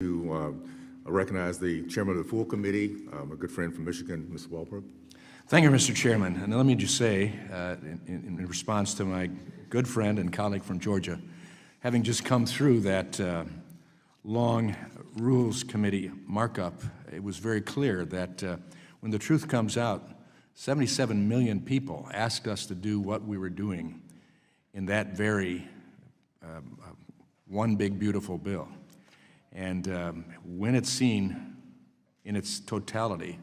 to recognize the chairman of the full committee, a good friend from Michigan, Mr. Walberg. Thank you, Mr. Chairman. And let me just say, in response to my good friend and colleague from Georgia, having just come through that long Rules Committee markup, it was very clear that when the truth comes out, 77 million people asked us to do what we were doing in that very one big beautiful bill. And when it's seen in its totality,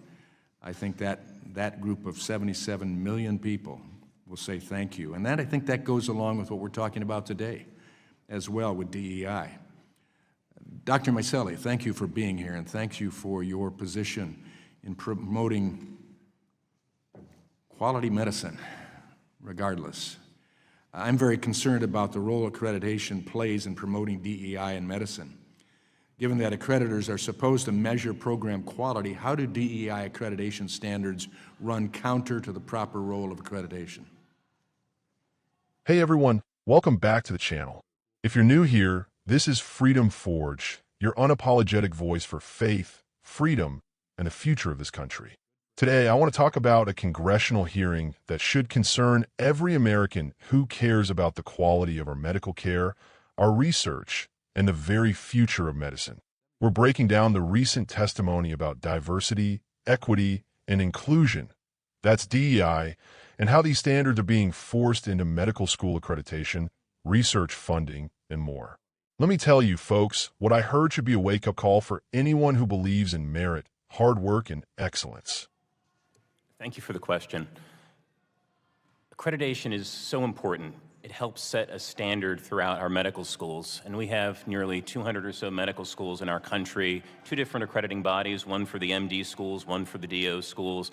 I think that group of 77 million people will say thank you. And I think that goes along with what we're talking about today as well with DEI. Dr. Meelli, thank you for being here, and thank you for your position in promoting quality medicine, regardless. I'm very concerned about the role accreditation plays in promoting DEI in medicine. Given that accreditors are supposed to measure program quality, how do DEI accreditation standards run counter to the proper role of accreditation? Hey everyone, welcome back to the channel. If you're new here, this is Freedom Forge, your unapologetic voice for faith, freedom, and the future of this country. Today, I want to talk about a congressional hearing that should concern every American who cares about the quality of our medical care, our research, and the very future of medicine. We're breaking down the recent testimony about diversity, equity, and inclusion. That's DEI, and how these standards are being forced into medical school accreditation, research funding, and more. Let me tell you, folks, what I heard should be a wake-up call for anyone who believes in merit, hard work, and excellence. Thank you for the question. Accreditation is so important. It helps set a standard throughout our medical schools, and we have nearly 200 or so medical schools in our country, 2 different accrediting bodies, one for the MD schools, one for the DO schools,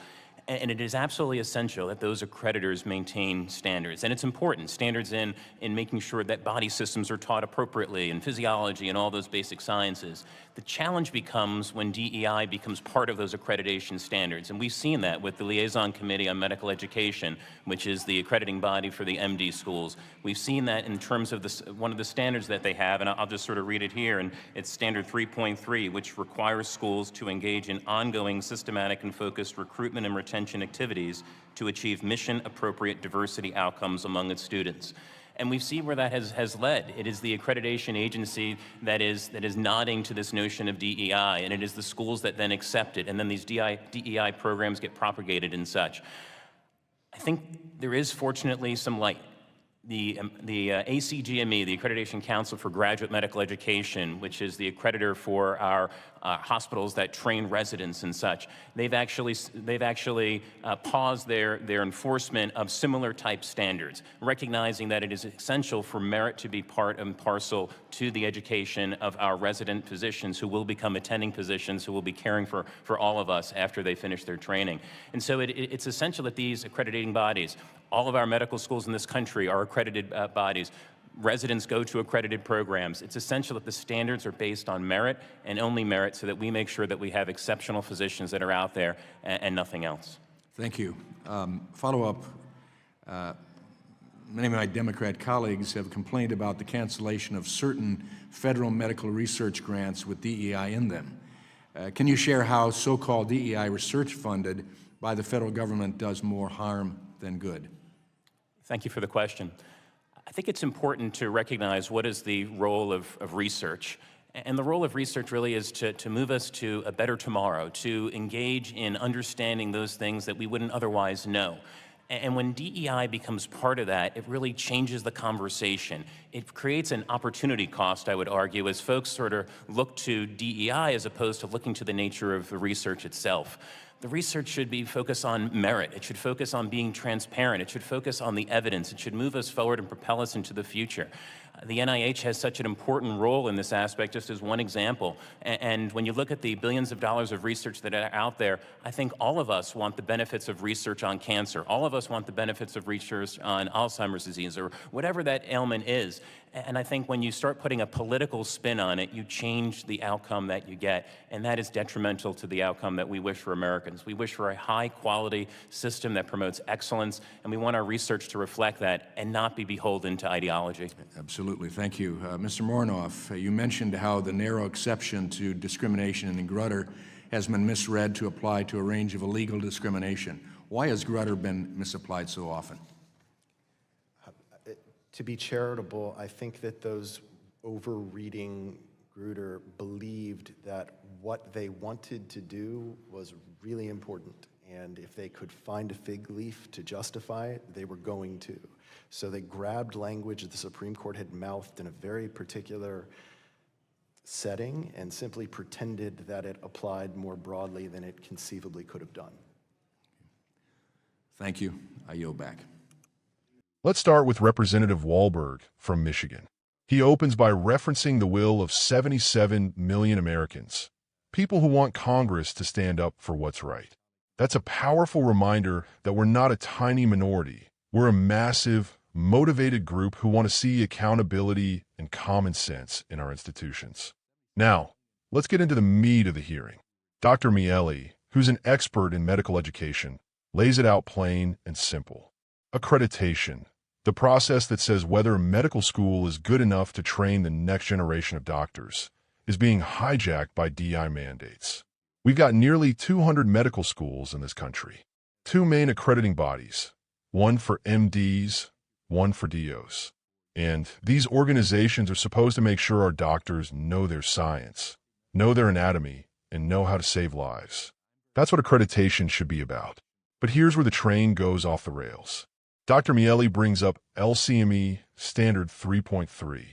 and it is absolutely essential that those accreditors maintain standards. And it's important, standards in making sure that body systems are taught appropriately, and physiology and all those basic sciences. The challenge becomes when DEI becomes part of those accreditation standards. And we've seen that with the Liaison Committee on Medical Education, which is the accrediting body for the MD schools. We've seen that in terms of one of the standards that they have, and I'll just sort of read it here, and it's Standard 3.3, which requires schools to engage in ongoing systematic and focused recruitment and retention activities to achieve mission-appropriate diversity outcomes among its students. And we've seen where that has led. It is the accreditation agency that is nodding to this notion of DEI, and it is the schools that then accept it, and then these DEI programs get propagated and such. I think there is fortunately some light. The ACGME, the Accreditation Council for Graduate Medical Education, which is the accreditor for our hospitals that train residents and such, they've actually paused their enforcement of similar type standards, recognizing that it is essential for merit to be part and parcel to the education of our resident physicians who will become attending physicians who will be caring for all of us after they finish their training. And so it's essential that these accrediting bodies, all of our medical schools in this country are accredited bodies. Residents go to accredited programs. It's essential that the standards are based on merit and only merit so that we make sure that we have exceptional physicians that are out there and nothing else. Thank you. Follow-up. Many of my Democrat colleagues have complained about the cancellation of certain federal medical research grants with DEI in them. Can you share how so-called DEI research funded by the federal government does more harm than good? Thank you for the question. I think it's important to recognize what is the role of research. And the role of research really is to move us to a better tomorrow, to engage in understanding those things that we wouldn't otherwise know. And when DEI becomes part of that, it really changes the conversation. It creates an opportunity cost, I would argue, as folks sort of look to DEI as opposed to looking to the nature of the research itself. The research should be focused on merit. It should focus on being transparent. It should focus on the evidence. It should move us forward and propel us into the future. The NIH has such an important role in this aspect, just as one example. And when you look at the billions of dollars of research that are out there, I think all of us want the benefits of research on cancer. All of us want the benefits of research on Alzheimer's disease or whatever that ailment is. And I think when you start putting a political spin on it, you change the outcome that you get, and that is detrimental to the outcome that we wish for Americans. We wish for a high-quality system that promotes excellence, and we want our research to reflect that and not be beholden to ideology. Absolutely. Absolutely. Thank you. Mr. Morenoff, you mentioned how the narrow exception to discrimination in Grutter has been misread to apply to a range of illegal discrimination. Why has Grutter been misapplied so often? To be charitable, I think that those over-reading Grutter believed that what they wanted to do was really important, and if they could find a fig leaf to justify it, they were going to. So they grabbed language that the Supreme Court had mouthed in a very particular setting and simply pretended that it applied more broadly than it conceivably could have done. Thank you. I yield back. Let's start with Representative Walberg from Michigan. He opens by referencing the will of 77 million Americans, people who want Congress to stand up for what's right. That's a powerful reminder that we're not a tiny minority. We're a massive, motivated group who want to see accountability and common sense in our institutions. Now, let's get into the meat of the hearing. Dr. Meelli, who's an expert in medical education, lays it out plain and simple. Accreditation, the process that says whether a medical school is good enough to train the next generation of doctors, is being hijacked by DEI mandates. We've got nearly 200 medical schools in this country. Two main accrediting bodies, one for MDs, one for DOs. And these organizations are supposed to make sure our doctors know their science, know their anatomy, and know how to save lives. That's what accreditation should be about. But here's where the train goes off the rails. Dr. Meelli brings up LCME Standard 3.3.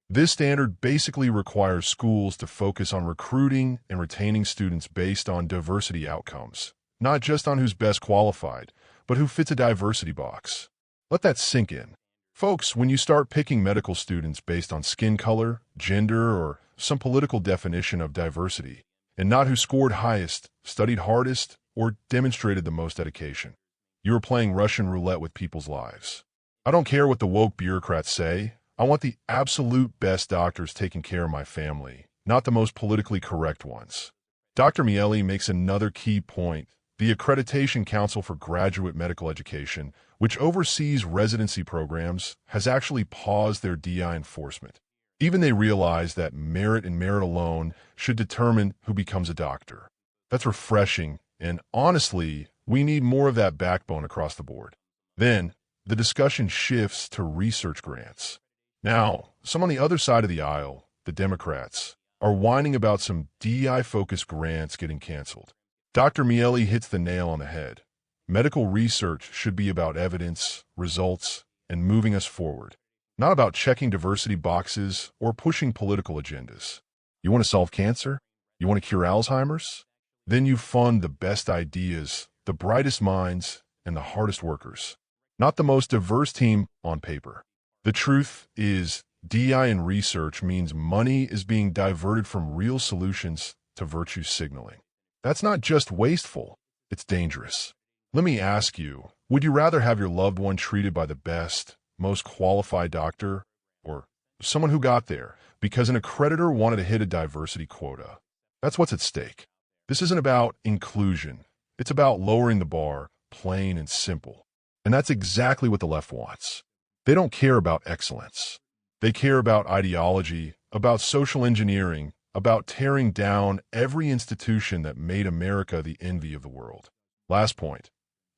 This standard basically requires schools to focus on recruiting and retaining students based on diversity outcomes, not just on who's best qualified, but who fits a diversity box. Let that sink in. Folks, when you start picking medical students based on skin color, gender, or some political definition of diversity, and not who scored highest, studied hardest, or demonstrated the most dedication, you are playing Russian roulette with people's lives. I don't care what the woke bureaucrats say. I want the absolute best doctors taking care of my family, not the most politically correct ones. Dr. Meelli makes another key point. The Accreditation Council for Graduate Medical Education, which oversees residency programs, has actually paused their DEI enforcement. Even they realize that merit and merit alone should determine who becomes a doctor. That's refreshing, and honestly, we need more of that backbone across the board. Then, the discussion shifts to research grants. Now, some on the other side of the aisle, the Democrats, are whining about some DEI-focused grants getting canceled. Dr. Meelli hits the nail on the head. Medical research should be about evidence, results, and moving us forward, not about checking diversity boxes or pushing political agendas. You want to solve cancer? You want to cure Alzheimer's? Then you fund the best ideas, the brightest minds, and the hardest workers, not the most diverse team on paper. The truth is, DEI in research means money is being diverted from real solutions to virtue signaling. That's not just wasteful, it's dangerous. Let me ask you, would you rather have your loved one treated by the best, most qualified doctor, or someone who got there because an accreditor wanted to hit a diversity quota? That's what's at stake. This isn't about inclusion. It's about lowering the bar, plain and simple. And that's exactly what the left wants. They don't care about excellence. They care about ideology, about social engineering, about tearing down every institution that made America the envy of the world. Last point.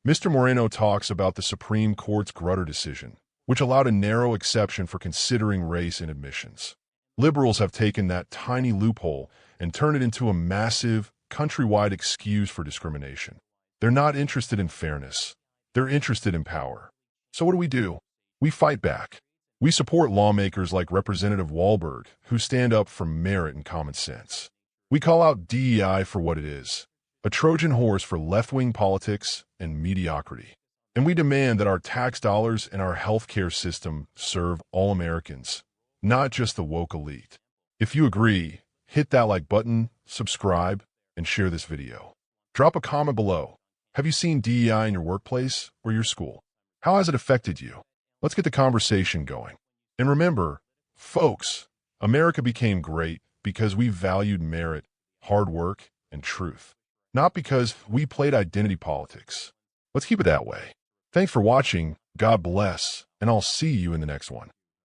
Mr. Moreno talks about the Supreme Court's Grutter decision, which allowed a narrow exception for considering race in admissions. Liberals have taken that tiny loophole and turned it into a massive, countrywide excuse for discrimination. They're not interested in fairness. They're interested in power. So what do? We fight back. We support lawmakers like Representative Walberg, who stand up for merit and common sense. We call out DEI for what it is, a Trojan horse for left-wing politics and mediocrity. And we demand that our tax dollars and our healthcare system serve all Americans, not just the woke elite. If you agree, hit that like button, subscribe, and share this video. Drop a comment below. Have you seen DEI in your workplace or your school? How has it affected you? Let's get the conversation going. And remember, folks, America became great because we valued merit, hard work, and truth, not because we played identity politics. Let's keep it that way. Thanks for watching, God bless, and I'll see you in the next one.